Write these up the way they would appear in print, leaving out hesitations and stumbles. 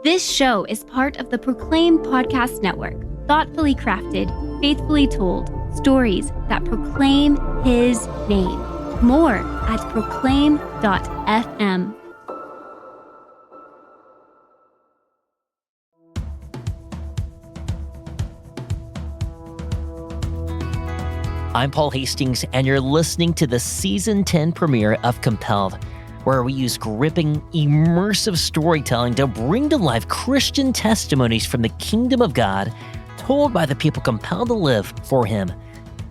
This show is part of the Proclaim Podcast Network, thoughtfully crafted, faithfully told stories that proclaim His name. More at proclaim.fm. I'm Paul Hastings, and you're listening to the Season 10 premiere of Compelled, where we use gripping, immersive storytelling to bring to life Christian testimonies from the kingdom of God, told by the people compelled to live for Him.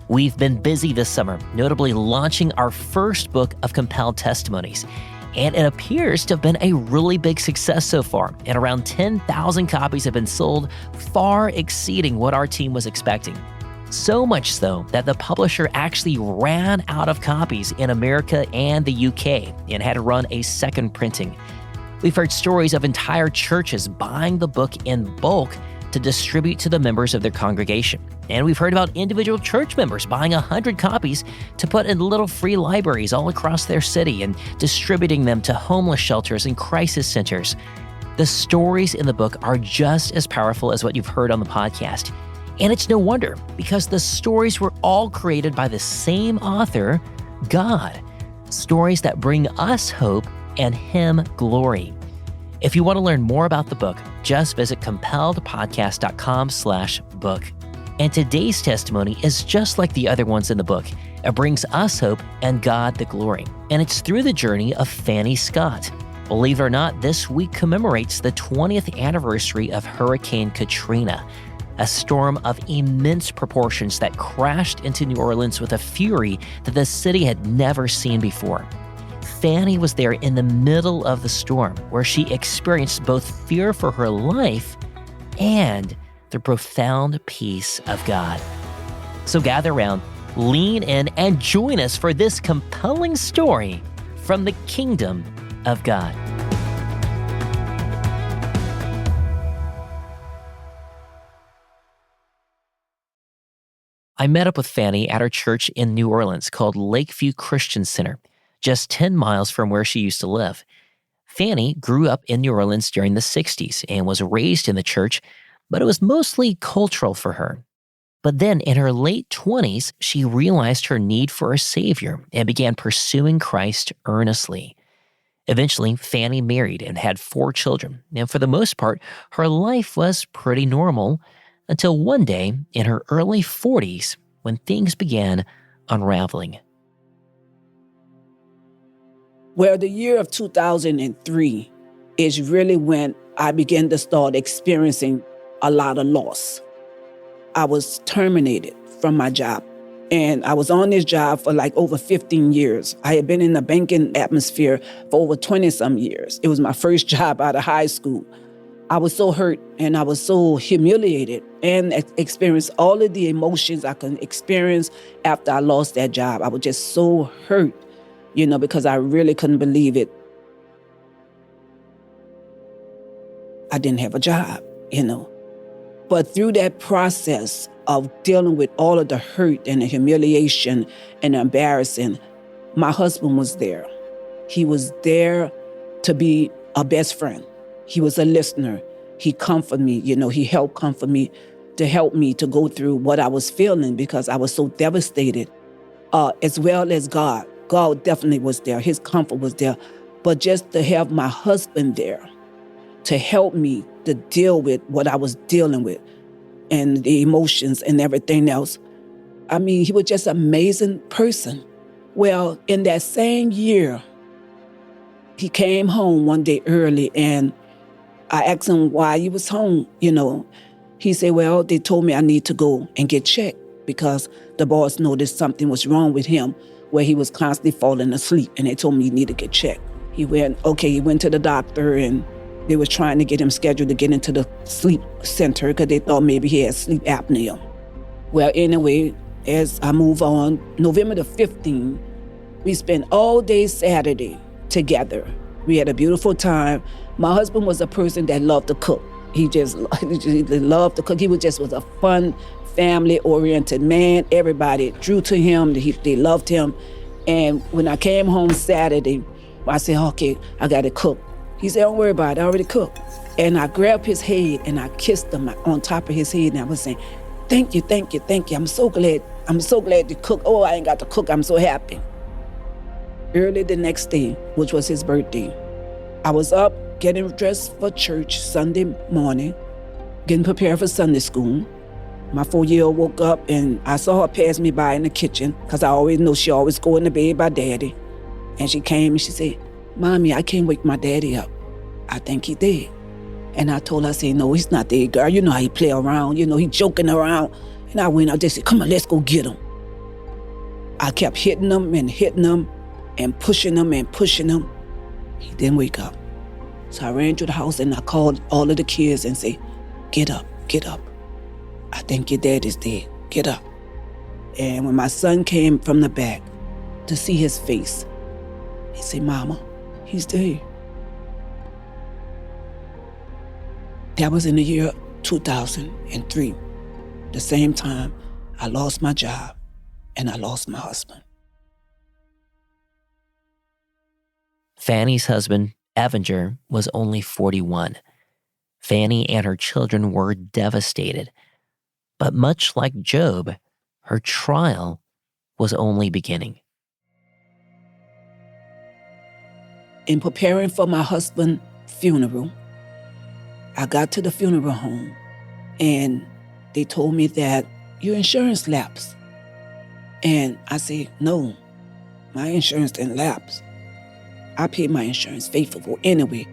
We've been busy this summer, notably launching our first book of Compelled testimonies, and it appears to have been a really big success so far, and around 10,000 copies have been sold, far exceeding what our team was expecting. So much so that the publisher actually ran out of copies in America and the UK and had to run a second printing. We've heard stories of entire churches buying the book in bulk to distribute to the members of their congregation. And we've heard about individual church members buying 100 copies to put in little free libraries all across their city and distributing them to homeless shelters and crisis centers. The stories in the book are just as powerful as what you've heard on the podcast. And it's no wonder, because the stories were all created by the same author, God. Stories that bring us hope and Him glory. If you want to learn more about the book, just visit compelledpodcast.com/book. And today's testimony is just like the other ones in the book. It brings us hope and God the glory. And it's through the journey of Fannie Scott. Believe it or not, this week commemorates the 20th anniversary of Hurricane Katrina, a storm of immense proportions that crashed into New Orleans with a fury that the city had never seen before. Fannie was there in the middle of the storm, where she experienced both fear for her life and the profound peace of God. So gather around, lean in, and join us for this compelling story from the kingdom of God. I met up with Fannie at her church in New Orleans called Lakeview Christian Center, just 10 miles from where she used to live. Fannie grew up in New Orleans during the 60s and was raised in the church, but it was mostly cultural for her. But then in her late 20s, she realized her need for a Savior and began pursuing Christ earnestly. Eventually, Fannie married and had 4 children, and for the most part, her life was pretty normal, until one day in her early 40s when things began unraveling. Well, the year of 2003 is really when I began to start experiencing a lot of loss. I was terminated from my job, and I was on this job for like over 15 years. I had been in the banking atmosphere for over 20-some years. It was my first job out of high school. I was so hurt and I was so humiliated and experienced all of the emotions I could experience after I lost that job. I was just so hurt, because I really couldn't believe it. I didn't have a job, But through that process of dealing with all of the hurt and the humiliation and the embarrassing, my husband was there. He was there to be a best friend. He was a listener. He comforted me, he helped comfort me to go through what I was feeling because I was so devastated, as well as God. God definitely was there. His comfort was there. But just to have my husband there to help me to deal with what I was dealing with and the emotions and everything else. He was just an amazing person. Well, in that same year, he came home one day early and I asked him why he was home, He said, well, they told me I need to go and get checked because the boss noticed something was wrong with him where he was constantly falling asleep and they told me he needed to get checked. He went to the doctor and they was trying to get him scheduled to get into the sleep center because they thought maybe he had sleep apnea. Well, anyway, as I move on, November the 15th, we spent all day Saturday together. We had a beautiful time. My husband was a person that loved to cook. He loved to cook. He was a fun, family-oriented man. Everybody drew to him. They loved him. And when I came home Saturday, I said, okay, I got to cook. He said, don't worry about it. I already cooked. And I grabbed his head and I kissed him on top of his head, and I was saying, thank you, thank you, thank you. I'm so glad to cook. Oh, I ain't got to cook. I'm so happy. Early the next day, which was his birthday, I was up getting dressed for church Sunday morning, getting prepared for Sunday school. My 4-year-old woke up and I saw her pass me by in the kitchen, because I always know she always go in the bed by daddy. And she came and she said, Mommy, I can't wake my daddy up. I think he dead. And I told her, I said, no, he's not dead, girl. You know how he play around. You know, he joking around. And I went out there and said, come on, let's go get him. I kept hitting him and pushing him. He didn't wake up. So I ran to the house and I called all of the kids and said, get up, get up. I think your dad is dead. Get up. And when my son came from the back to see his face, he said, Mama, he's dead. That was in the year 2003, the same time I lost my job and I lost my husband. Fannie's husband, Evanger, was only 41. Fannie and her children were devastated. But much like Job, her trial was only beginning. In preparing for my husband's funeral, I got to the funeral home and they told me that your insurance lapsed. And I said, no, my insurance didn't lapse. I paid my insurance faithful anyway.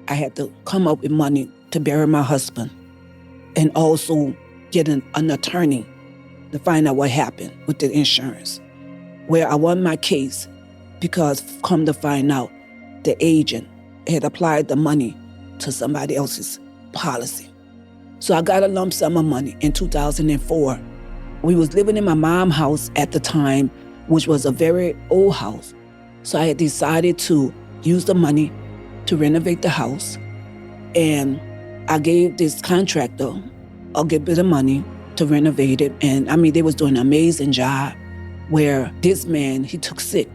I had to come up with money to bury my husband and also get an attorney to find out what happened with the insurance. Where I won my case because come to find out, the agent had applied the money to somebody else's policy. So I got a lump sum of money in 2004. We was living in my mom's house at the time, which was a very old house. So I had decided to use the money to renovate the house. And I gave this contractor a good bit of money to renovate it. And I mean, they was doing an amazing job where this man, he took sick.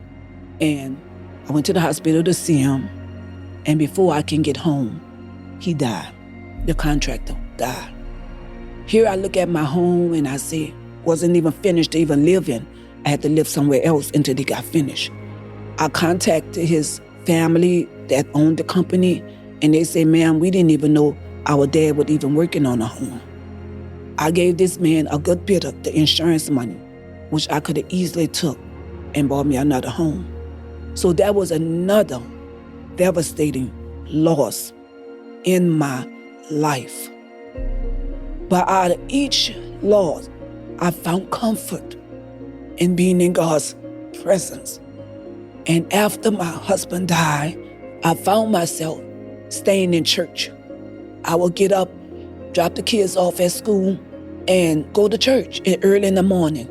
And I went to the hospital to see him. And before I can get home, he died. The contractor died. Here I look at my home and I say, wasn't even finished to even live in. I had to live somewhere else until they got finished. I contacted his family that owned the company and they say, ma'am, we didn't even know our dad was even working on a home. I gave this man a good bit of the insurance money, which I could have easily took and bought me another home. So that was another devastating loss in my life. But out of each loss, I found comfort in being in God's presence. And after my husband died, I found myself staying in church. I would get up, drop the kids off at school, and go to church early in the morning.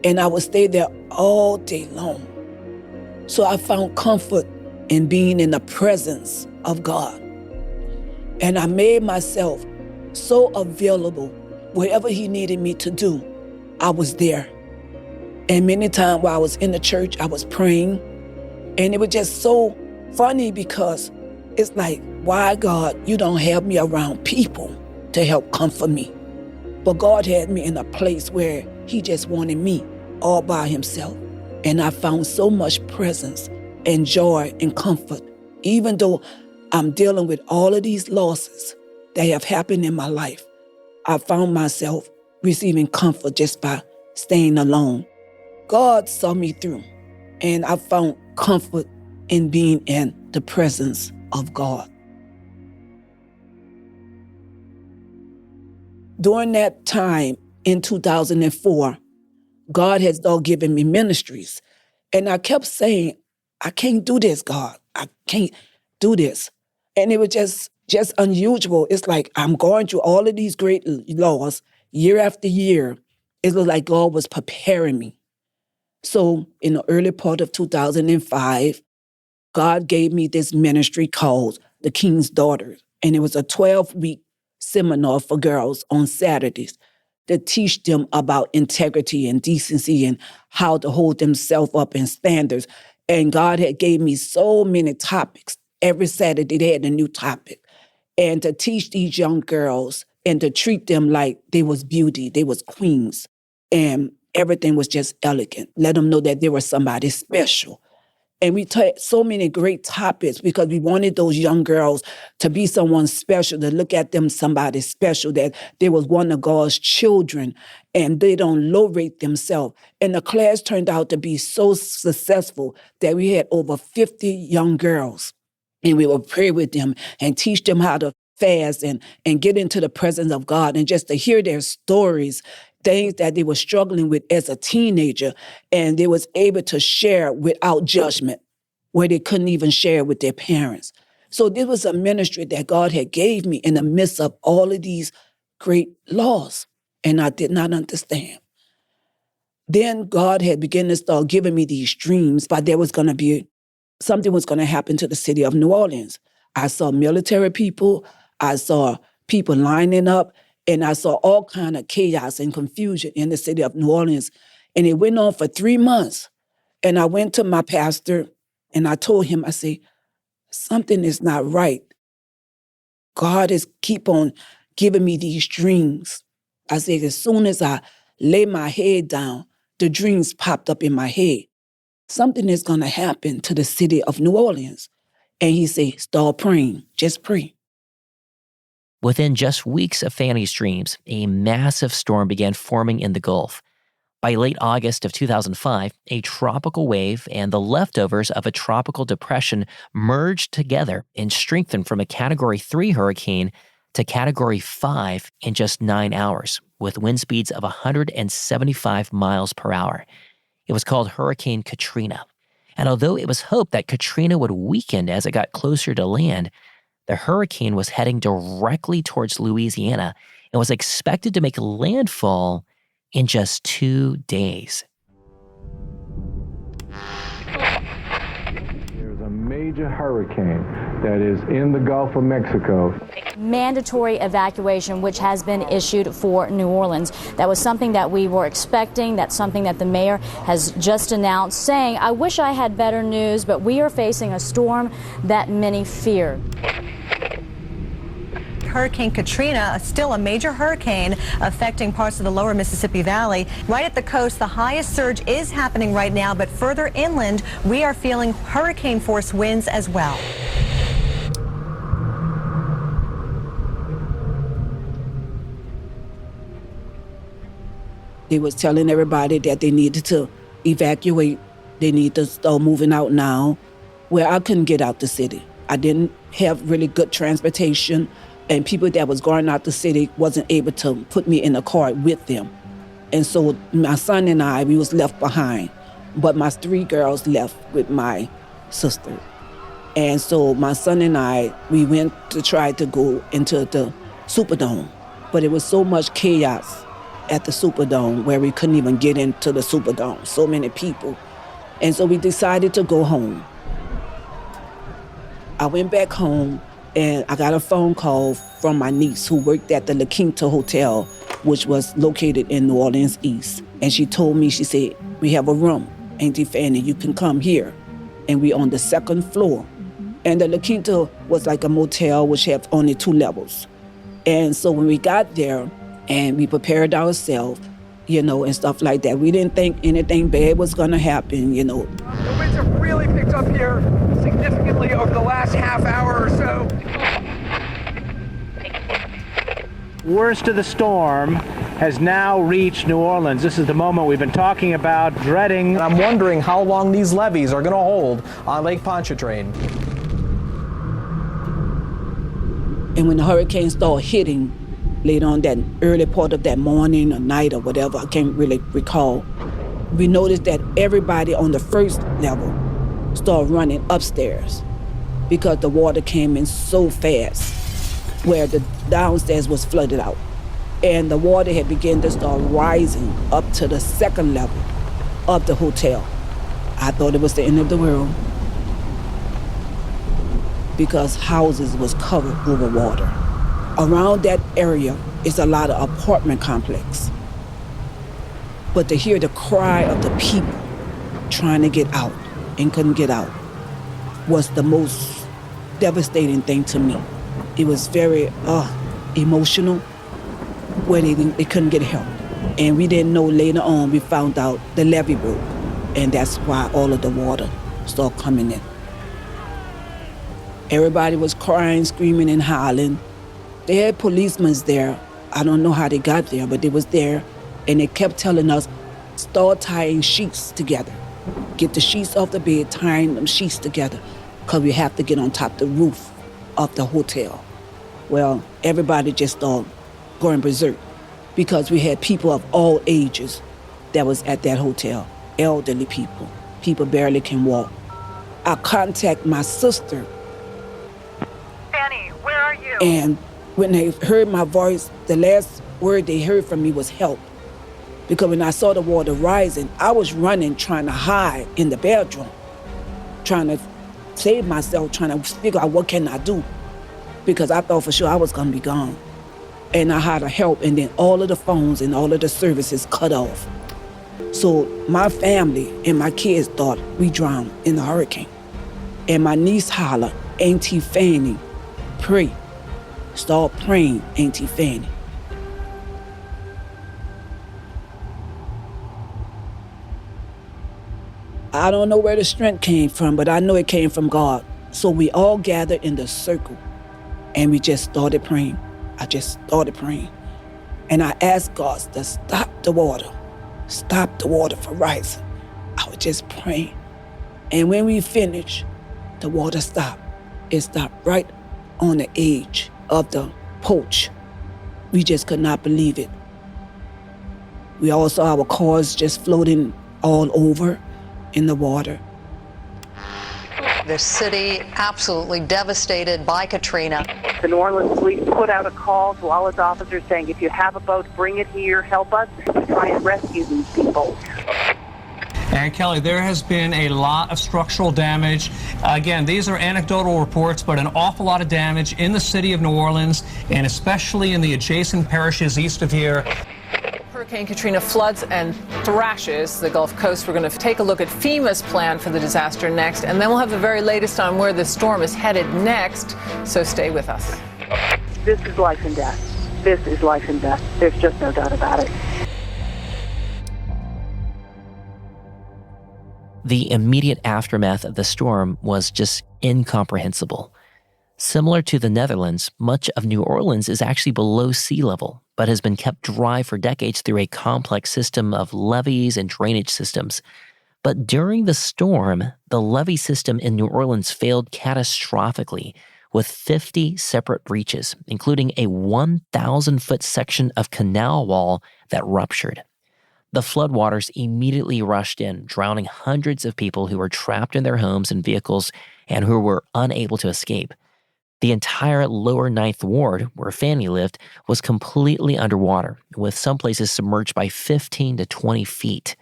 And I would stay there all day long. So I found comfort in being in the presence of God. And I made myself so available. Wherever he needed me to do, I was there. And many times while I was in the church, I was praying. And it was just so funny because it's like, why, God, you don't have me around people to help comfort me? But God had me in a place where he just wanted me all by himself. And I found so much presence and joy and comfort, even though I'm dealing with all of these losses that have happened in my life. I found myself receiving comfort just by staying alone. God saw me through, and I found comfort in being in the presence of God. During that time in 2004, God has all given me ministries. And I kept saying, I can't do this, God. I can't do this. And it was just unusual. It's like I'm going through all of these great laws year after year. It was like God was preparing me. So in the early part of 2005, God gave me this ministry called The King's Daughters. And it was a 12-week seminar for girls on Saturdays to teach them about integrity and decency and how to hold themselves up in standards. And God had gave me so many topics. Every Saturday they had a new topic. and to teach these young girls and to treat them like they was beauty, they was queens, and everything was just elegant. Let them know that they were somebody special. And we taught so many great topics because we wanted those young girls to be someone special, to look at them somebody special, that they was one of God's children and they don't low rate themselves. And the class turned out to be so successful that we had over 50 young girls. And we would pray with them and teach them how to fast and get into the presence of God, and just to hear their stories, things that they were struggling with as a teenager, and they was able to share without judgment, where they couldn't even share with their parents. So this was a ministry that God had gave me in the midst of all of these great laws, and I did not understand. Then God had begun to start giving me these dreams, but there was going to be something was going to happen to the city of New Orleans. I saw military people, I saw people lining up, and I saw all kind of chaos and confusion in the city of New Orleans. And it went on for 3 months. And I went to my pastor and I told him, I said, something is not right. God is keep on giving me these dreams. I said, as soon as I lay my head down, the dreams popped up in my head. Something is going to happen to the city of New Orleans. And he said, start praying, just pray. Within just weeks of Fannie's dreams, a massive storm began forming in the Gulf. By late August of 2005, a tropical wave and the leftovers of a tropical depression merged together and strengthened from a Category 3 hurricane to Category 5 in just 9 hours, with wind speeds of 175 miles per hour. It was called Hurricane Katrina. And although it was hoped that Katrina would weaken as it got closer to land, the hurricane was heading directly towards Louisiana and was expected to make landfall in just 2 days. There's a major hurricane that is in the Gulf of Mexico. Mandatory evacuation, which has been issued for New Orleans. That was something that we were expecting. That's something that the mayor has just announced, saying, I wish I had better news, but we are facing a storm that many feared. Hurricane Katrina, still a major hurricane affecting parts of the lower Mississippi Valley. Right at the coast, the highest surge is happening right now, but further inland, we are feeling hurricane force winds as well. They was telling everybody that they needed to evacuate. They need to start moving out now. Well, I couldn't get out the city. I didn't have really good transportation. And people that was going out the city wasn't able to put me in a car with them. And so my son and I, we was left behind. But my 3 girls left with my sister. And so my son and I, we went to try to go into the Superdome. But it was so much chaos at the Superdome where we couldn't even get into the Superdome. So many people. And so we decided to go home. I went back home. And I got a phone call from my niece who worked at the La Quinta Hotel, which was located in New Orleans East. And she told me, she said, we have a room, Auntie Fannie, you can come here. And we on the 2nd floor. And the La Quinta was like a motel which had only 2 levels. And so when we got there and we prepared ourselves, and stuff like that, we didn't think anything bad was gonna happen, The winds have really picked up here significantly over the last half hour or so. Worst of the storm has now reached New Orleans. This is the moment we've been talking about, dreading. And I'm wondering how long these levees are going to hold on Lake Pontchartrain. And when the hurricane started hitting, later on that early part of that morning or night or whatever, I can't really recall, we noticed that everybody on the 1st level started running upstairs because the water came in so fast where the downstairs was flooded out. And the water had begun to start rising up to the 2nd level of the hotel. I thought it was the end of the world because houses was covered over water. Around that area is a lot of apartment complex. But to hear the cry of the people trying to get out and couldn't get out was the most devastating thing to me. It was very emotional, where they couldn't get help. And we didn't know later on, we found out the levee broke. And that's why all of the water started coming in. Everybody was crying, screaming, and howling. They had policemen there. I don't know how they got there, but they was there. And they kept telling us, start tying sheets together. Get the sheets off the bed, tying them sheets together, because we have to get on top of the roof of the hotel. Well, everybody just started going berserk, because we had people of all ages that was at that hotel. Elderly people barely can walk. I contact my sister. Fannie, where are you? And when they heard my voice, the last word they heard from me was help. Because when I saw the water rising, I was running, trying to hide in the bedroom, trying to save myself, trying to figure out what can I do. Because I thought for sure I was gonna be gone. And I had to help, and then all of the phones and all of the services cut off. So my family and my kids thought we drowned in the hurricane. And my niece hollered, Auntie Fannie, pray. Start praying, Auntie Fannie. I don't know where the strength came from, but I know it came from God. So we all gathered in the circle, and we just started praying. I just started praying. And I asked God to stop the water from rising. I was just praying. And when we finished, the water stopped. It stopped right on the edge of the porch. We just could not believe it. We all saw our cars just floating all over in the water. The city absolutely devastated by Katrina. The New Orleans police put out a call to all its officers saying, if you have a boat, bring it here, help us to try and rescue these people. And Kelly, there has been a lot of structural damage. Again, these are anecdotal reports, but an awful lot of damage in the city of New Orleans, and especially in the adjacent parishes east of here. Hurricane Katrina floods and thrashes the Gulf Coast. We're going to take a look at FEMA's plan for the disaster next, and then we'll have the very latest on where the storm is headed next, so stay with us. This is life and death. This is life and death. There's just no doubt about it. The immediate aftermath of the storm was just incomprehensible. Similar to the Netherlands, much of New Orleans is actually below sea level, but has been kept dry for decades through a complex system of levees and drainage systems. But during the storm, the levee system in New Orleans failed catastrophically, with 50 separate breaches, including a 1,000-foot section of canal wall that ruptured. The floodwaters immediately rushed in, drowning hundreds of people who were trapped in their homes and vehicles and who were unable to escape. The entire lower Ninth Ward, where Fannie lived, was completely underwater, with some places submerged by 15 to 20 feet.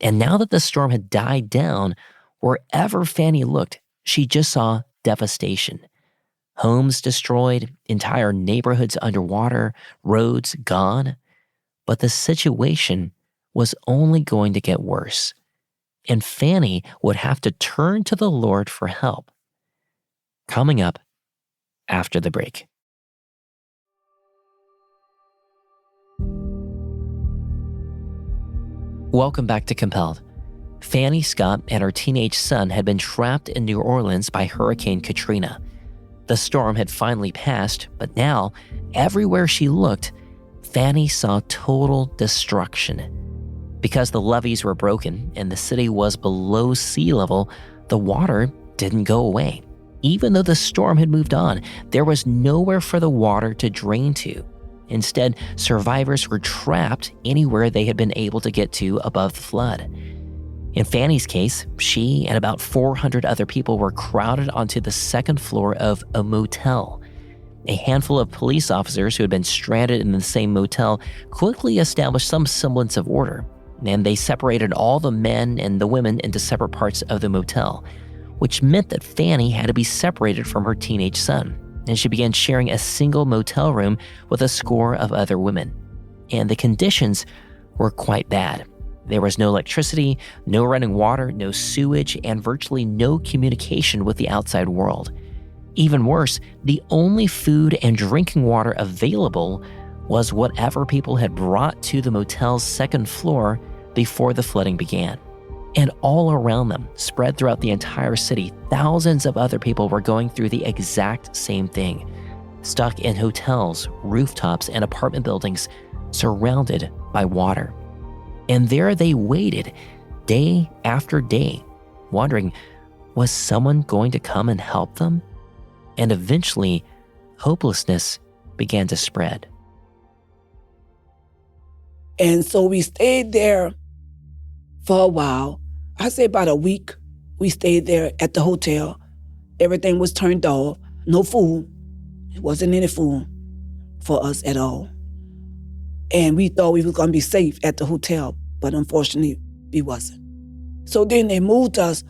And now that the storm had died down, wherever Fannie looked, she just saw devastation. Homes destroyed, entire neighborhoods underwater, roads gone. But the situation was only going to get worse, and Fannie would have to turn to the Lord for help. Coming up after the break. Welcome back to Compelled. Fannie Scott and her teenage son had been trapped in New Orleans by Hurricane Katrina. The storm had finally passed, but now, everywhere she looked, Fannie saw total destruction. Because the levees were broken and the city was below sea level, the water didn't go away. Even though the storm had moved on, there was nowhere for the water to drain to. Instead, survivors were trapped anywhere they had been able to get to above the flood. In Fannie's case, she and about 400 other people were crowded onto the second floor of a motel. A handful of police officers who had been stranded in the same motel quickly established some semblance of order, and they separated all the men and the women into separate parts of the motel, which meant that Fannie had to be separated from her teenage son, and she began sharing a single motel room with a score of other women. And the conditions were quite bad. There was no electricity, no running water, no sewage, and virtually no communication with the outside world. Even worse, the only food and drinking water available was whatever people had brought to the motel's second floor before the flooding began. And all around them, spread throughout the entire city, thousands of other people were going through the exact same thing, stuck in hotels, rooftops, and apartment buildings, surrounded by water. And there they waited, day after day, wondering, was someone going to come and help them? And eventually, hopelessness began to spread. And so we stayed there for a while. I say about a week. We stayed there at the hotel. Everything was turned off. No food. It wasn't any food for us at all. And we thought we were going to be safe at the hotel, but unfortunately, we wasn't. So then they moved us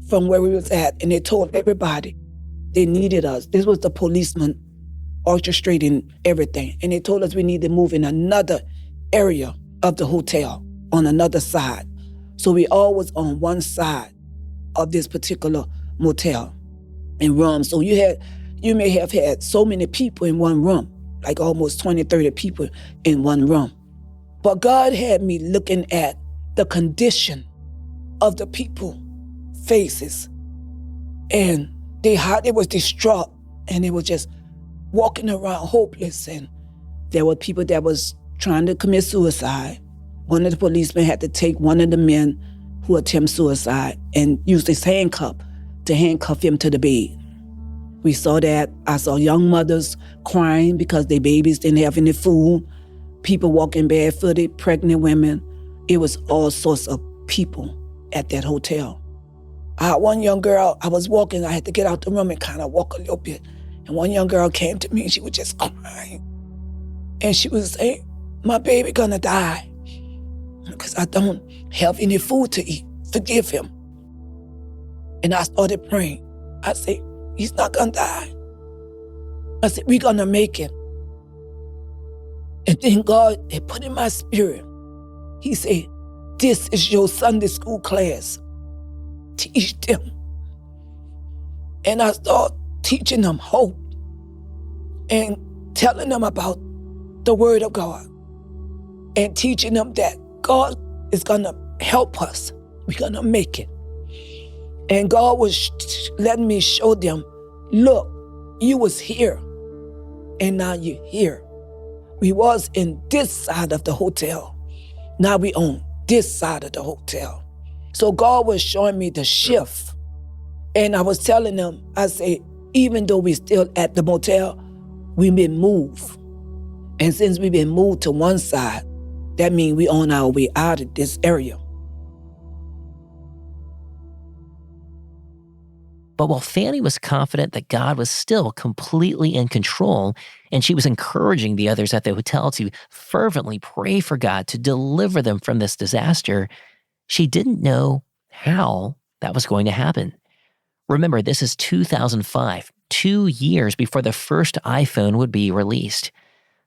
from where we was at, and they told everybody they needed us. This was the policeman orchestrating everything. And they told us we need to move in another area of the hotel on another side. So we all was on one side of this particular motel and room. So you may have had so many people in one room, like almost 20, 30 people in one room. But God had me looking at the condition of the people faces. And they was distraught, and they were just walking around hopeless. And there were people that was trying to commit suicide. One of the policemen had to take one of the men who attempted suicide and use his handcuff to handcuff him to the bed. We saw that. I saw young mothers crying because their babies didn't have any food, people walking barefooted, pregnant women. It was all sorts of people at that hotel. I had one young girl, I was walking, I had to get out the room and kind of walk a little bit. And one young girl came to me and she was just crying. And she was saying, my baby gonna die because I don't have any food to eat. Forgive him. And I started praying. I said, he's not gonna die. I said, we're gonna make it. And then God had put in my spirit, he said, this is your Sunday school class. Teach them. And I started teaching them hope and telling them about the word of God and teaching them that God is gonna help us. We're gonna make it. And God was letting me show them, look, you was here and now you're here. We was in this side of the hotel. Now we on this side of the hotel. So God was showing me the shift. And I was telling them, I said, even though we're still at the motel, we've been moved. And since we've been moved to one side, that means we on our way out of this area. But while Fannie was confident that God was still completely in control, and she was encouraging the others at the hotel to fervently pray for God to deliver them from this disaster, she didn't know how that was going to happen. Remember, this is 2005, 2 years before the first iPhone would be released.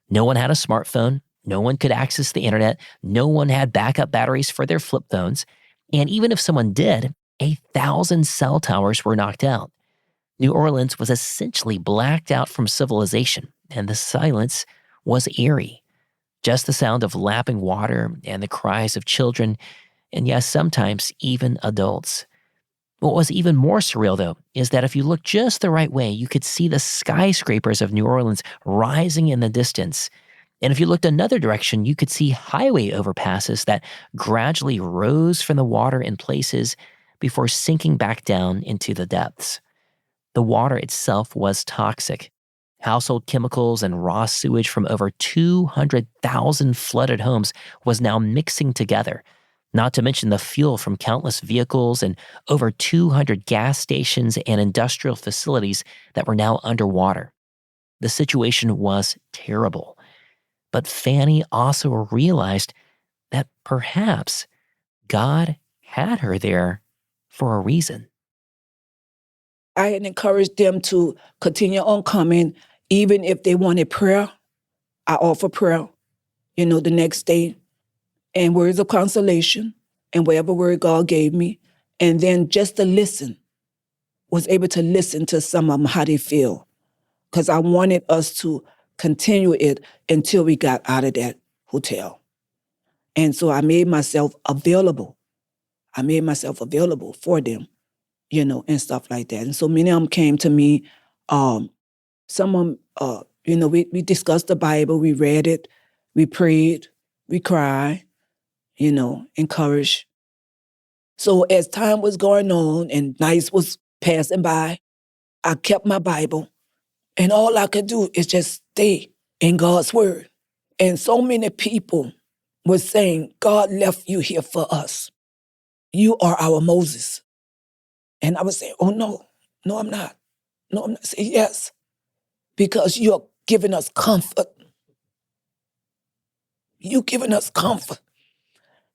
No one had a smartphone. No one could access the internet. No one had backup batteries for their flip phones. And even if someone did, 1,000 cell towers were knocked out. New Orleans was essentially blacked out from civilization, and the silence was eerie. Just the sound of lapping water and the cries of children, and yes, sometimes even adults. What was even more surreal, though, is that if you looked just the right way, you could see the skyscrapers of New Orleans rising in the distance. And if you looked another direction, you could see highway overpasses that gradually rose from the water in places before sinking back down into the depths. The water itself was toxic. Household chemicals and raw sewage from over 200,000 flooded homes was now mixing together, not to mention the fuel from countless vehicles and over 200 gas stations and industrial facilities that were now underwater. The situation was terrible. But Fannie also realized that perhaps God had her there for a reason. I had encouraged them to continue on coming, even if they wanted prayer. I offer prayer, the next day, and words of consolation, and whatever word God gave me, and then just to listen was able to listen to some of them, how they feel. Because I wanted us to continue it until we got out of that hotel. And so I made myself available. I made myself available for them, you know, and stuff like that. And so many of them came to me. Some of them, you know, we discussed the Bible, we read it, we prayed, we cried, you know, encouraged. So as time was going on and nights was passing by, I kept my Bible, and all I could do is just stay in God's word. And so many people were saying, God left you here for us. You are our Moses. And I was saying, oh, no, I'm not. No, I'm not. Say yes, because you're giving us comfort. You're giving us comfort.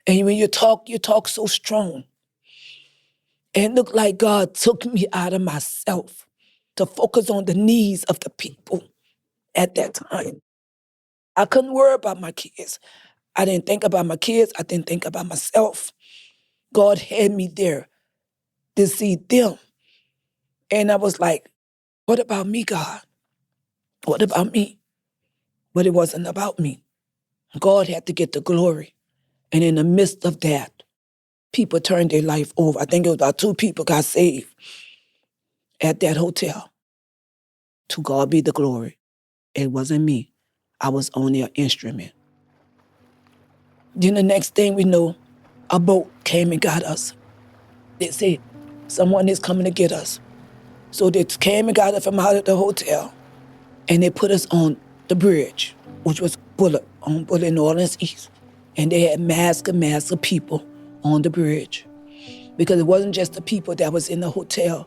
And when you talk so strong. And it looked like God took me out of myself to focus on the needs of the people at that time. I couldn't worry about my kids. I didn't think about my kids. I didn't think about myself. God had me there to see them. And I was like, what about me, God? What about me? But it wasn't about me. God had to get the glory. And in the midst of that, people turned their life over. I think it was about 2 people got saved at that hotel. To God be the glory. It wasn't me. I was only an instrument. Then the next thing we know, a boat came and got us. They said, someone is coming to get us. So they came and got us from out of the hotel, and they put us on the bridge, which was Bullitt in New Orleans East. And they had mass of people on the bridge. Because it wasn't just the people that was in the hotel.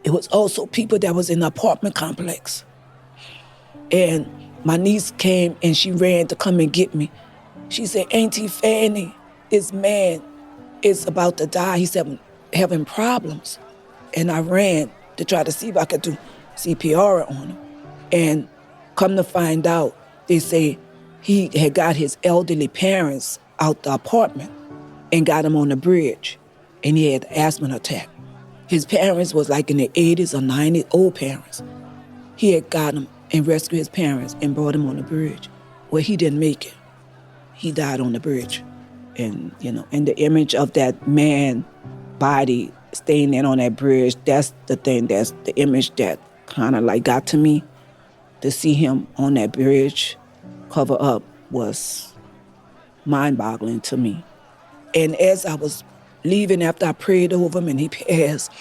It was also people that was in the apartment complex. And my niece came and she ran to come and get me. She said, Auntie Fannie, this man is about to die. He's having problems. And I ran to try to see if I could do CPR on him. And come to find out, they say he had got his elderly parents out the apartment and got him on the bridge. And he had an asthma attack. His parents was like in their 80s or 90s, old parents. He had got him and rescued his parents and brought him on the bridge. Well, he didn't make it. He died on the bridge. And, you know, and the image of that man body staying there on that bridge, that's the thing, that's the image that kind of like got to me. To see him on that bridge cover up was mind-boggling to me. And as I was leaving after I prayed over him and he passed,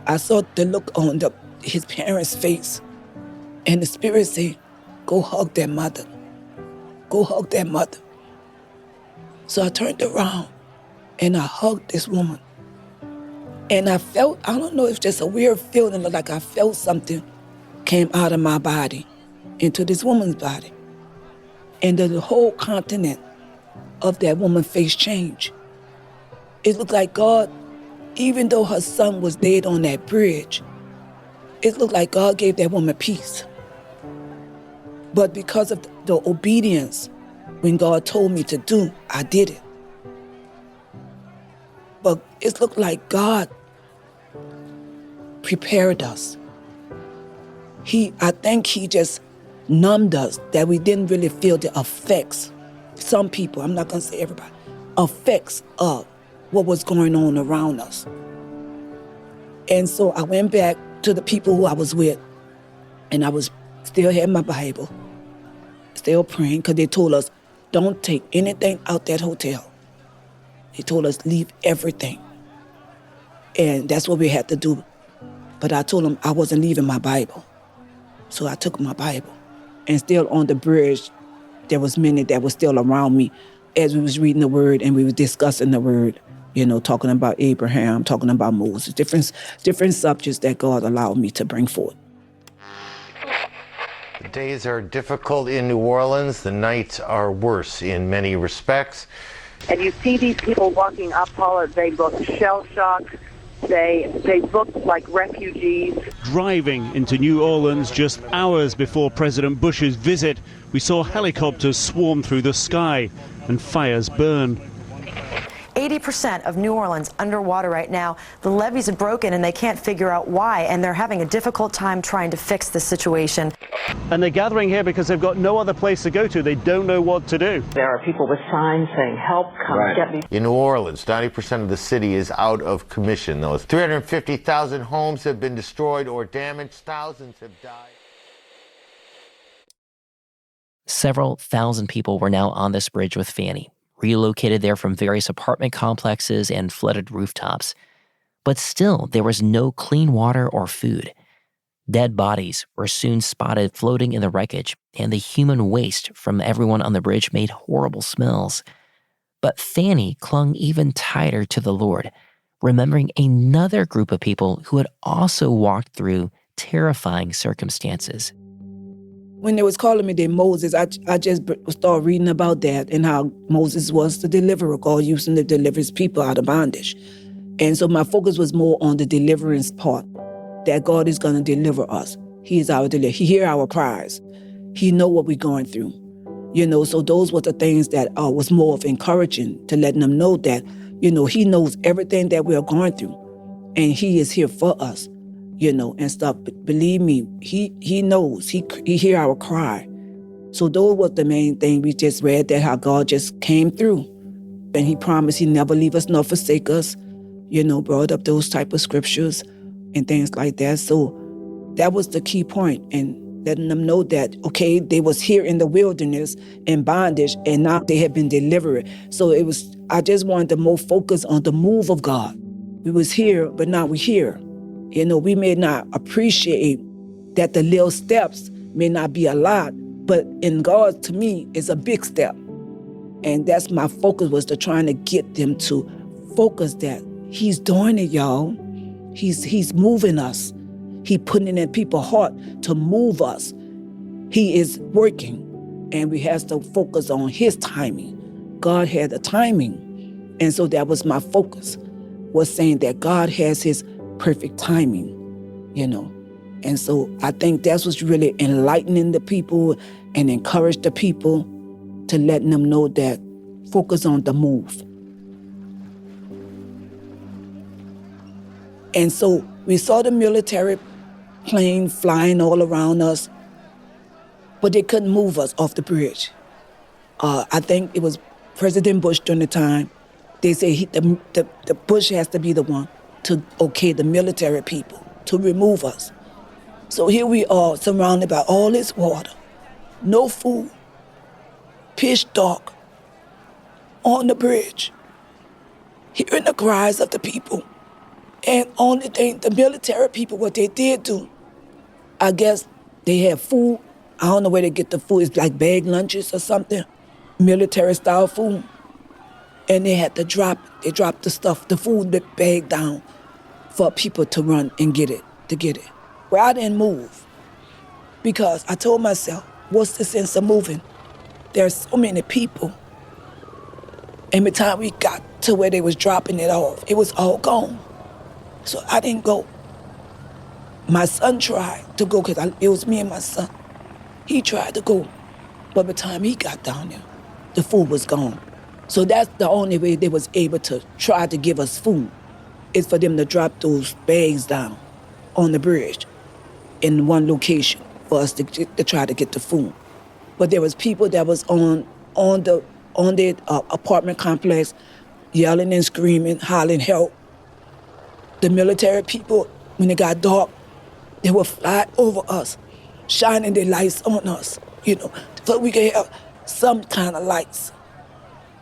I saw the look on his parents' face. And the Spirit said, go hug that mother. Go hug that mother. So I turned around and I hugged this woman. And I felt, I don't know, it's just a weird feeling, like I felt something came out of my body into this woman's body. And the whole continent of that woman's face changed. It looked like God, even though her son was dead on that bridge, it looked like God gave that woman peace. But because of the obedience, when God told me to do, I did it. But it looked like God prepared us. I think he just numbed us, that we didn't really feel the effects. Some people, I'm not going to say everybody, effects of what was going on around us. And so I went back to the people who I was with, and I was still had my Bible, still praying, because they told us, don't take anything out that hotel. They told us, leave everything. And that's what we had to do. But I told them I wasn't leaving my Bible. So I took my Bible. And still on the bridge, there was many that were still around me as we was reading the word and we were discussing the word, you know, talking about Abraham, talking about Moses, different subjects that God allowed me to bring forth. The days are difficult in New Orleans. The nights are worse in many respects. And you see these people walking up, Paula, they look shell-shocked. They look like refugees. Driving into New Orleans just hours before President Bush's visit, we saw helicopters swarm through the sky and fires burn. 80% of New Orleans underwater right now. The levees are broken and they can't figure out why, and they're having a difficult time trying to fix the situation. And they're gathering here because they've got no other place to go to. They don't know what to do. There are people with signs saying, help, come get me. In New Orleans, 90% of the city is out of commission. Those 350,000 homes have been destroyed or damaged. Thousands have died. Several thousand people were now on this bridge with Fannie, relocated there from various apartment complexes and flooded rooftops. But still, there was no clean water or food. Dead bodies were soon spotted floating in the wreckage, and the human waste from everyone on the bridge made horrible smells. But Fannie clung even tighter to the Lord, remembering another group of people who had also walked through terrifying circumstances. When they was calling me then Moses, I just started reading about that and how Moses was the deliverer, God using to deliver his people out of bondage. And so my focus was more on the deliverance part, that God is going to deliver us. He is our deliverer. He hear our cries. He know what we're going through. So those were the things that was more of encouraging, to letting them know that, he knows everything that we are going through, and he is here for us. And stuff. But believe me, he knows. He hear our cry. So those was the main thing. We just read that how God just came through. And he promised he never leave us nor forsake us. Brought up those type of scriptures and things like that. So that was the key point. And letting them know that, okay, they was here in the wilderness in bondage, and now they have been delivered. So I just wanted to more focus on the move of God. We was here, but now we're here. We may not appreciate that the little steps may not be a lot, but in God, to me, it's a big step. And that's my focus, was to trying to get them to focus that he's doing it, y'all. He's moving us. He putting it in people's heart to move us. He is working, and we have to focus on his timing. God had the timing. And so that was my focus, was saying that God has his perfect timing, And so I think that's what's really enlightening the people and encourage the people, to letting them know that focus on the move. And so we saw the military plane flying all around us, but they couldn't move us off the bridge. I think it was President Bush during the time. They say the Bush has to be the one to okay the military people to remove us. So here we are, surrounded by all this water, no food, pitch dark, on the bridge, hearing the cries of the people. And only thing, the military people, what they did do, I guess they had food. I don't know where they get the food. It's like bag lunches or something, military-style food. And they had to drop the stuff, the food bag down for people to run and get it. Well, I didn't move because I told myself, what's the sense of moving? There's so many people. And by the time we got to where they was dropping it off, it was all gone. So I didn't go. My son tried to go, because it was me and my son. He tried to go, but by the time he got down there, the food was gone. So that's the only way they was able to try to give us food, is for them to drop those bags down on the bridge in one location for us to try to get the food. But there was people that was on the apartment complex yelling and screaming, hollering help. The military people, when it got dark, they would fly over us, shining their lights on us, so we could have some kind of lights,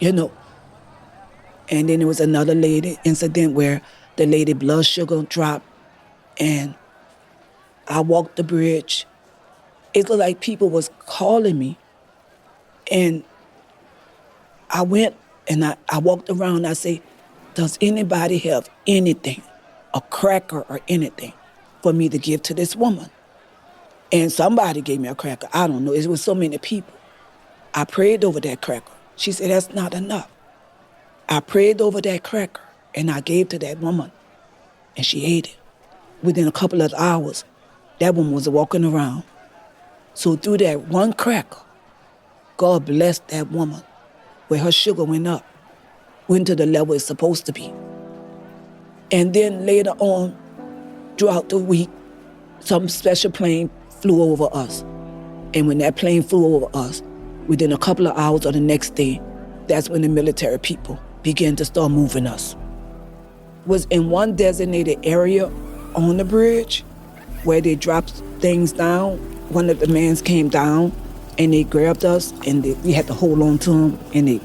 And then there was another incident where the lady blood sugar dropped, and I walked the bridge. It looked like people was calling me, and I went and I walked around and I say, does anybody have anything, a cracker or anything, for me to give to this woman? And somebody gave me a cracker. I don't know. It was so many people. I prayed over that cracker. She said, that's not enough. I prayed over that cracker, and I gave to that woman, and she ate it. Within a couple of hours, that woman was walking around. So through that one cracker, God blessed that woman, where her sugar went up. went to the level it's supposed to be. And then later on, throughout the week, some special plane flew over us. And when that plane flew over us, within a couple of hours or the next day, that's when the military people began to start moving us. Was in one designated area on the bridge where they dropped things down. One of the men came down and they grabbed us and we had to hold on to them and they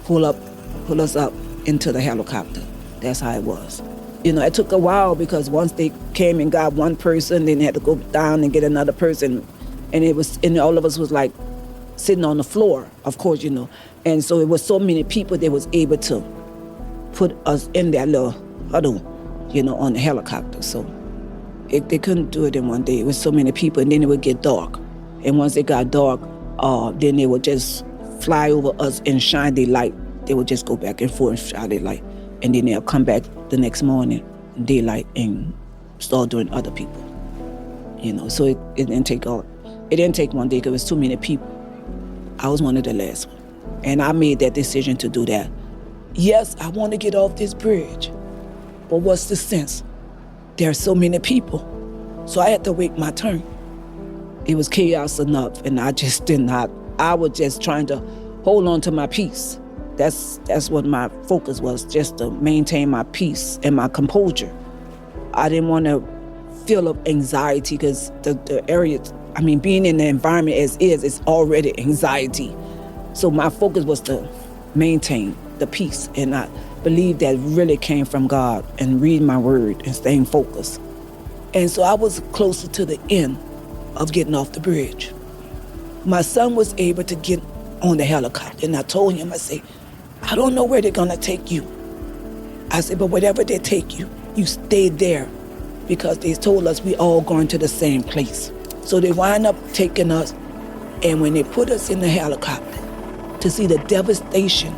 pull us up into the helicopter. That's how it was. You know, it took a while because once they came and got one person, then they had to go down and get another person. And all of us was like sitting on the floor, of course, you know. And so it was so many people that was able to put us in that little huddle, you know, on the helicopter. So they couldn't do it in one day. It was so many people, and then it would get dark. And once it got dark, then they would just fly over us and shine their light. They would just go back and forth and shine their light. And then they'll come back the next morning, daylight, and start doing other people. You know, so it didn't take one day because it was too many people. I was one of the last ones. And I made that decision to do that. Yes, I want to get off this bridge, but what's the sense? There are so many people. So I had to wait my turn. It was chaos enough, and I was just trying to hold on to my peace. That's what my focus was, just to maintain my peace and my composure. I didn't want to feel of anxiety because the area, being in the environment as is, it's already anxiety. So my focus was to maintain the peace, and I believe that really came from God and reading my word and staying focused. And so I was closer to the end of getting off the bridge. My son was able to get on the helicopter, and I told him, I said, I don't know where they're gonna take you. I said, but whatever they take you, you stay there, because they told us we all going to the same place. So they wind up taking us, and when they put us in the helicopter, to see the devastation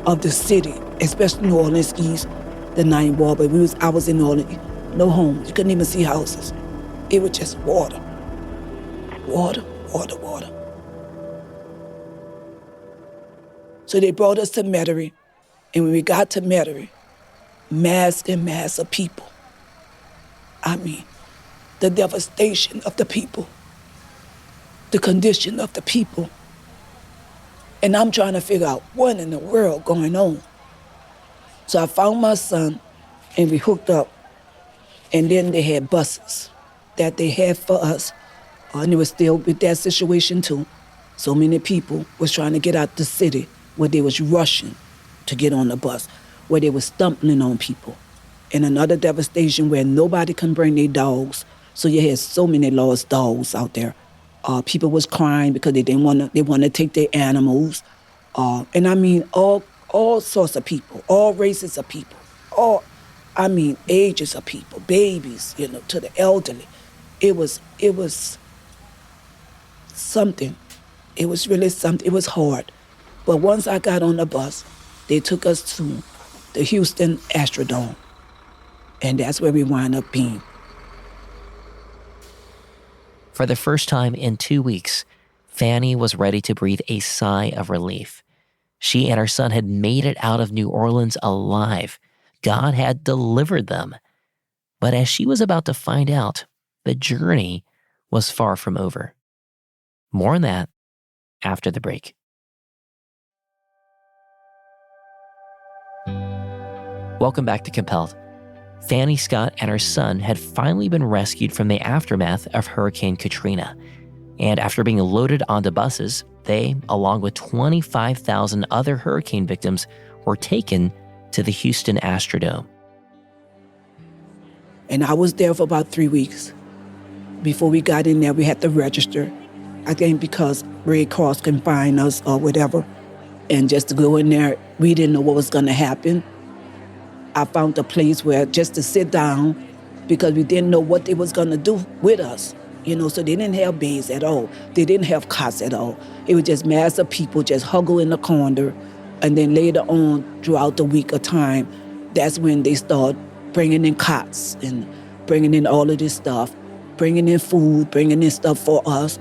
of the city, especially New Orleans East, the Ninth Ward, but I was in New Orleans, no homes, you couldn't even see houses. It was just water. Water, water, water. So they brought us to Metairie, and when we got to Metairie, mass and mass of people. The devastation of the people, the condition of the people. And I'm trying to figure out what in the world going on. So I found my son, and we hooked up, and then they had buses that they had for us, and it was still with that situation too. So many people was trying to get out the city, where they was rushing to get on the bus, where they was stumbling on people. And another devastation where nobody can bring their dogs. So you had so many lost dogs out there. People was crying because they want to take their animals. All sorts of people, all races of people, ages of people, babies, to the elderly. It was something. It was really something. It was hard. But once I got on the bus, they took us to the Houston Astrodome. And that's where we wound up being. For the first time in 2 weeks, Fannie was ready to breathe a sigh of relief. She and her son had made it out of New Orleans alive. God had delivered them. But as she was about to find out, the journey was far from over. More on that after the break. Welcome back to Compelled. Fannie Scott and her son had finally been rescued from the aftermath of Hurricane Katrina. And after being loaded onto buses, they, along with 25,000 other hurricane victims, were taken to the Houston Astrodome. And I was there for about 3 weeks. Before we got in there, we had to register. I think because Red Cross can find us or whatever. And just to go in there, we didn't know what was going to happen. I found a place where just to sit down because we didn't know what they was going to do with us. So they didn't have beds at all. They didn't have cots at all. It was just mass of people just huddled in the corner. And then later on, throughout the week of time, that's when they start bringing in cots and bringing in all of this stuff, bringing in food, bringing in stuff for us.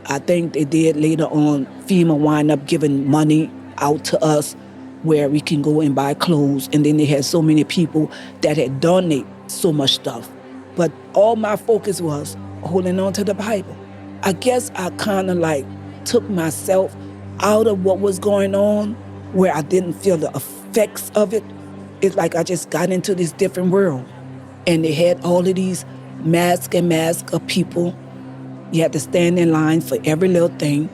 I think they did later on, FEMA wind up giving money out to us where we can go and buy clothes. And then they had so many people that had donated so much stuff. But all my focus was holding on to the Bible. I guess I kind of like took myself out of what was going on, where I didn't feel the effects of it. It's like I just got into this different world. And they had all of these masks of people. You had to stand in line for every little thing.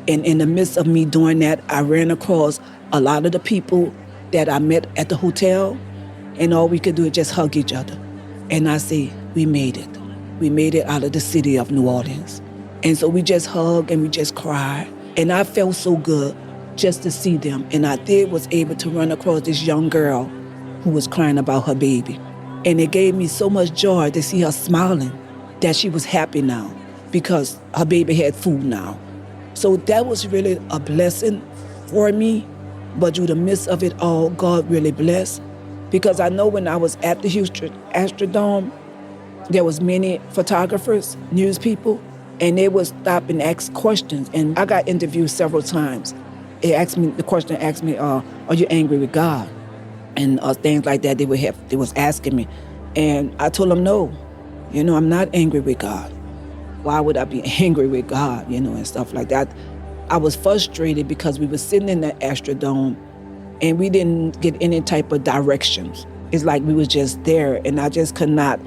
And in the midst of me doing that, I ran across a lot of the people that I met at the hotel, and all we could do is just hug each other. And I say, we made it. We made it out of the city of New Orleans. And so we just hugged and we just cried. And I felt so good just to see them. And I was able to run across this young girl who was crying about her baby. And it gave me so much joy to see her smiling, that she was happy now because her baby had food now. So that was really a blessing for me. But through the midst of it all, God really blessed. Because I know when I was at the Houston Astrodome, there was many photographers, news people, and they would stop and ask questions. And I got interviewed several times. The question asked me, are you angry with God? And things like that they was asking me. And I told them, no, I'm not angry with God. Why would I be angry with God, and stuff like that. I was frustrated because we were sitting in the Astrodome and we didn't get any type of directions. It's like we was just there, and I just could not.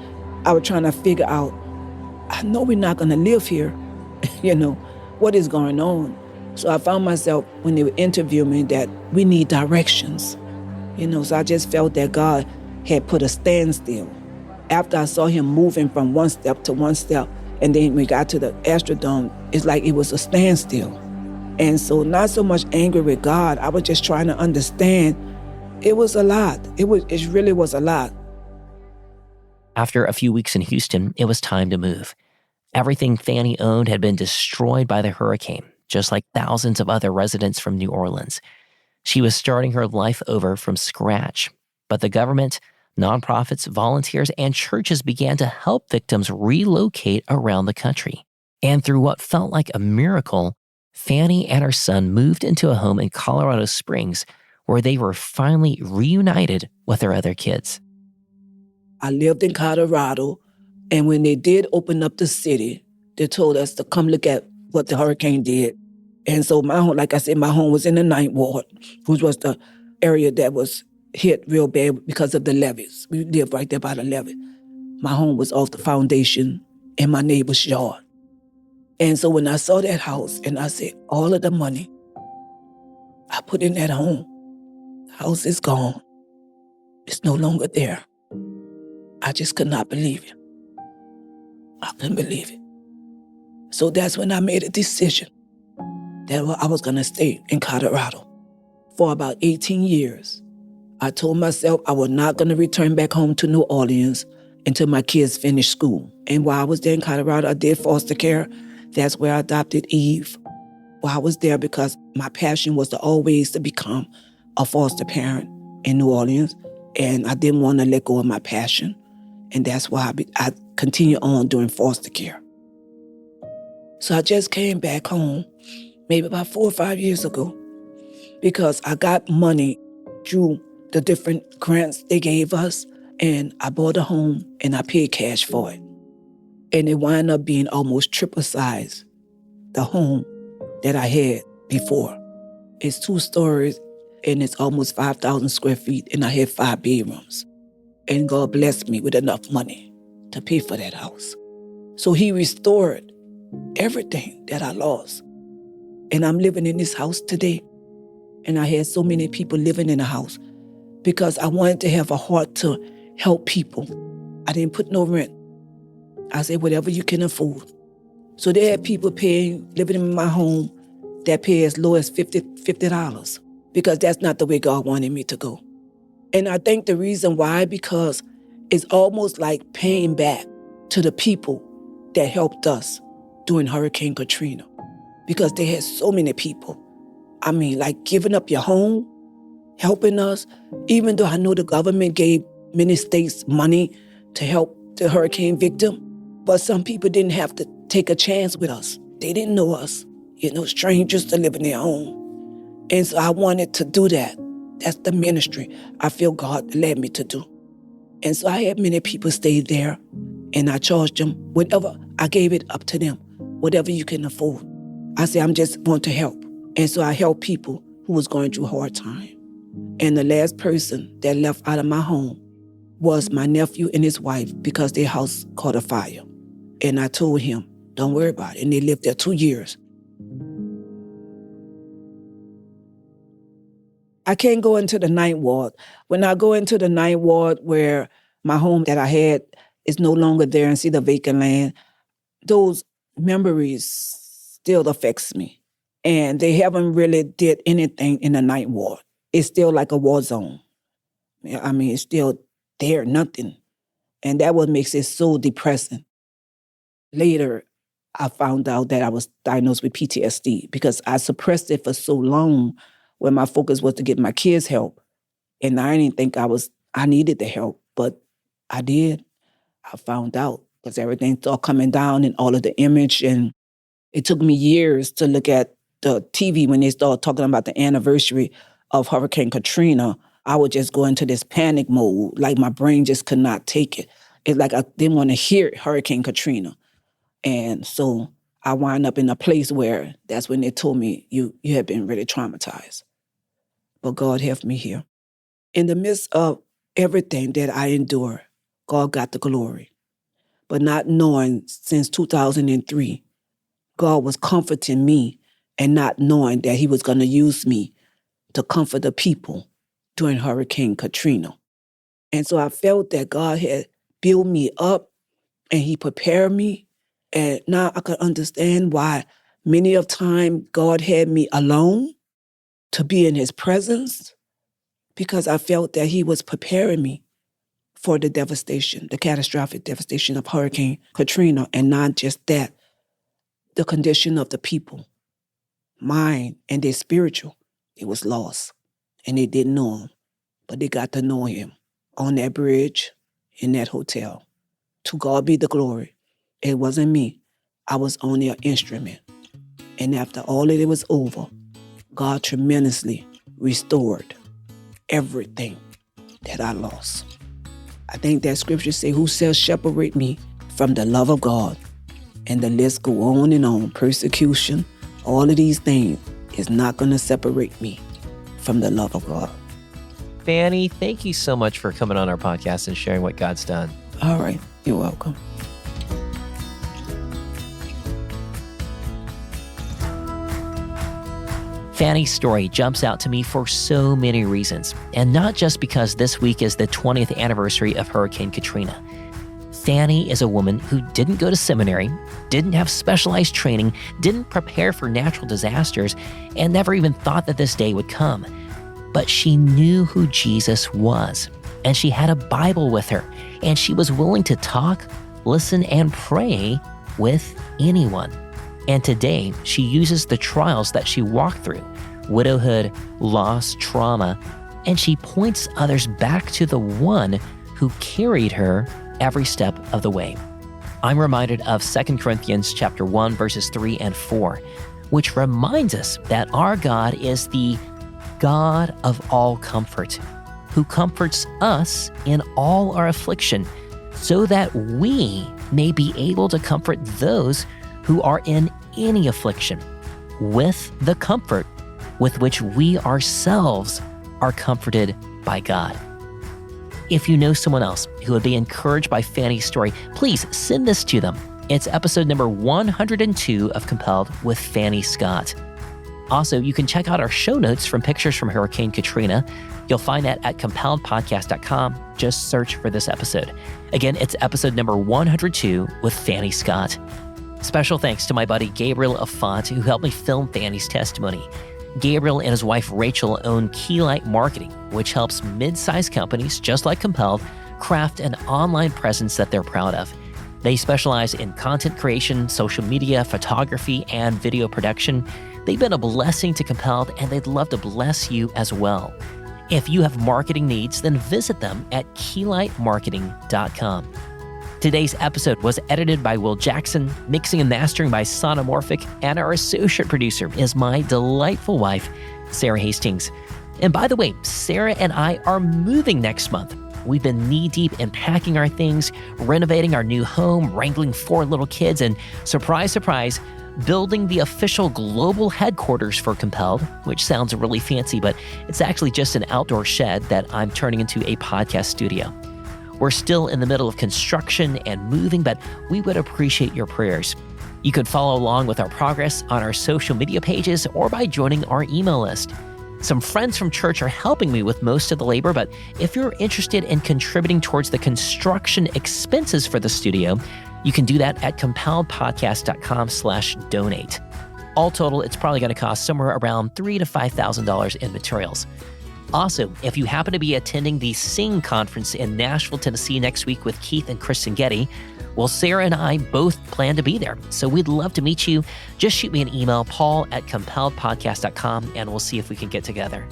I was trying to figure out, I know we're not gonna live here, what is going on? So I found myself, when they were interviewing me, that we need directions, so I just felt that God had put a standstill. After I saw him moving from one step to one step, and then we got to the Astrodome, it's like it was a standstill. And so not so much angry with God, I was just trying to understand. It was a lot. It really was a lot. After a few weeks in Houston, it was time to move. Everything Fannie owned had been destroyed by the hurricane, just like thousands of other residents from New Orleans. She was starting her life over from scratch. But the government, nonprofits, volunteers, and churches began to help victims relocate around the country. And through what felt like a miracle, Fannie and her son moved into a home in Colorado Springs, where they were finally reunited with their other kids. I lived in Colorado, and when they did open up the city, they told us to come look at what the hurricane did. And so my home, like I said, my home was in the 9th Ward, which was the area that was hit real bad because of the levees. We lived right there by the levee. My home was off the foundation in my neighbor's yard. And so when I saw that house, and I said, all of the money I put in that home, the house is gone. It's no longer there. I just could not believe it. I couldn't believe it. So that's when I made a decision that I was going to stay in Colorado for about 18 years. I told myself I was not going to return back home to New Orleans until my kids finished school. And while I was there in Colorado, I did foster care. That's where I adopted Eve. Well, I was there because my passion was to always to become a foster parent in New Orleans, and I didn't want to let go of my passion. And that's why I continue on doing foster care. So I just came back home maybe about 4 or 5 years ago because I got money through the different grants they gave us, and I bought a home and I paid cash for it. And it wound up being almost triple size, the home that I had before. It's 2 stories and it's almost 5,000 square feet, and I had 5 bedrooms. And God blessed me with enough money to pay for that house. So he restored everything that I lost. And I'm living in this house today. And I had so many people living in the house because I wanted to have a heart to help people. I didn't put no rent. I said, whatever you can afford. So they had people living in my home that pay as low as $50 because that's not the way God wanted me to go. And I think the reason why, because it's almost like paying back to the people that helped us during Hurricane Katrina, because they had so many people. I mean, like giving up your home, helping us, even though I know the government gave many states money to help the hurricane victim, but some people didn't have to take a chance with us. They didn't know us, strangers to live in their home. And so I wanted to do that. That's the ministry I feel God led me to do. And so I had many people stay there, and I charged them whatever. I gave it up to them, whatever you can afford. I said, I'm just want to help. And so I helped people who was going through a hard time. And the last person that left out of my home was my nephew and his wife, because their house caught a fire. And I told him, don't worry about it. And they lived there 2 years. I can't go into the ninth ward. When I go into the ninth ward where my home that I had is no longer there and see the vacant land, those memories still affects me. And they haven't really did anything in the ninth ward. It's still like a war zone. I mean, it's still there, nothing. And that what makes it so depressing. Later, I found out that I was diagnosed with PTSD because I suppressed it for so long when my focus was to get my kids help. And I didn't think I needed the help, but I did. I found out because everything started coming down and all of the image. And it took me years to look at the TV when they started talking about the anniversary of Hurricane Katrina. I would just go into this panic mode, like my brain just could not take it. It's like I didn't want to hear Hurricane Katrina. And so I wound up in a place where that's when they told me, you have been really traumatized. But God helped me here. In the midst of everything that I endure, God got the glory. But not knowing since 2003, God was comforting me and not knowing that he was going to use me to comfort the people during Hurricane Katrina. And so I felt that God had built me up and he prepared me. And now I could understand why many of time God had me alone to be in his presence, because I felt that he was preparing me for the devastation, the catastrophic devastation of Hurricane Katrina. And not just that, the condition of the people, mine and their spiritual, it was lost. And they didn't know him, but they got to know him on that bridge, in that hotel. To God be the glory. It wasn't me. I was only an instrument. And after all of it was over, God tremendously restored everything that I lost. I think that scripture say, who shall separate me from the love of God? And the list go on and on. Persecution, all of these things is not going to separate me from the love of God. Fannie, thank you so much for coming on our podcast and sharing what God's done. All right. You're welcome. Fannie's story jumps out to me for so many reasons, and not just because this week is the 20th anniversary of Hurricane Katrina. Fannie is a woman who didn't go to seminary, didn't have specialized training, didn't prepare for natural disasters, and never even thought that this day would come. But she knew who Jesus was, and she had a Bible with her, and she was willing to talk, listen, and pray with anyone. And today, she uses the trials that she walked through, widowhood, loss, trauma, and she points others back to the one who carried her every step of the way. I'm reminded of 2 Corinthians chapter 1, verses 3 and 4, which reminds us that our God is the God of all comfort, who comforts us in all our affliction, so that we may be able to comfort those who are in any affliction with the comfort with which we ourselves are comforted by God. If you know someone else who would be encouraged by Fannie's story, please send this to them. It's episode number 102 of Compelled with Fannie Scott. Also, you can check out our show notes from pictures from Hurricane Katrina. You'll find that at compelledpodcast.com. Just search for this episode. Again, it's episode number 102 with Fannie Scott. Special thanks to my buddy Gabriel Affont, who helped me film Fannie's testimony. Gabriel and his wife Rachel own Keylight Marketing, which helps mid-sized companies just like Compelled craft an online presence that they're proud of. They specialize in content creation, social media, photography, and video production. They've been a blessing to Compelled, and they'd love to bless you as well. If you have marketing needs, then visit them at keylightmarketing.com. Today's episode was edited by Will Jackson, mixing and mastering by Sonomorphic, and our associate producer is my delightful wife, Sarah Hastings. And by the way, Sarah and I are moving next month. We've been knee-deep in packing our things, renovating our new home, wrangling 4 little kids, and surprise, surprise, building the official global headquarters for Compelled, which sounds really fancy, but it's actually just an outdoor shed that I'm turning into a podcast studio. We're still in the middle of construction and moving, but we would appreciate your prayers. You can follow along with our progress on our social media pages or by joining our email list. Some friends from church are helping me with most of the labor, but if you're interested in contributing towards the construction expenses for the studio, you can do that at compelledpodcast.com/donate. All total, it's probably going to cost somewhere around $3,000 to $5,000 in materials. Also, if you happen to be attending the Sing conference in Nashville, Tennessee next week with Keith and Kristen Getty, well, Sarah and I both plan to be there, so we'd love to meet you. Just shoot me an email, paul@compelledpodcast.com, and we'll see if we can get together.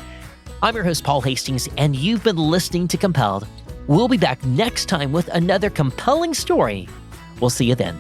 I'm your host, Paul Hastings, and you've been listening to Compelled. We'll be back next time with another compelling story. We'll see you then.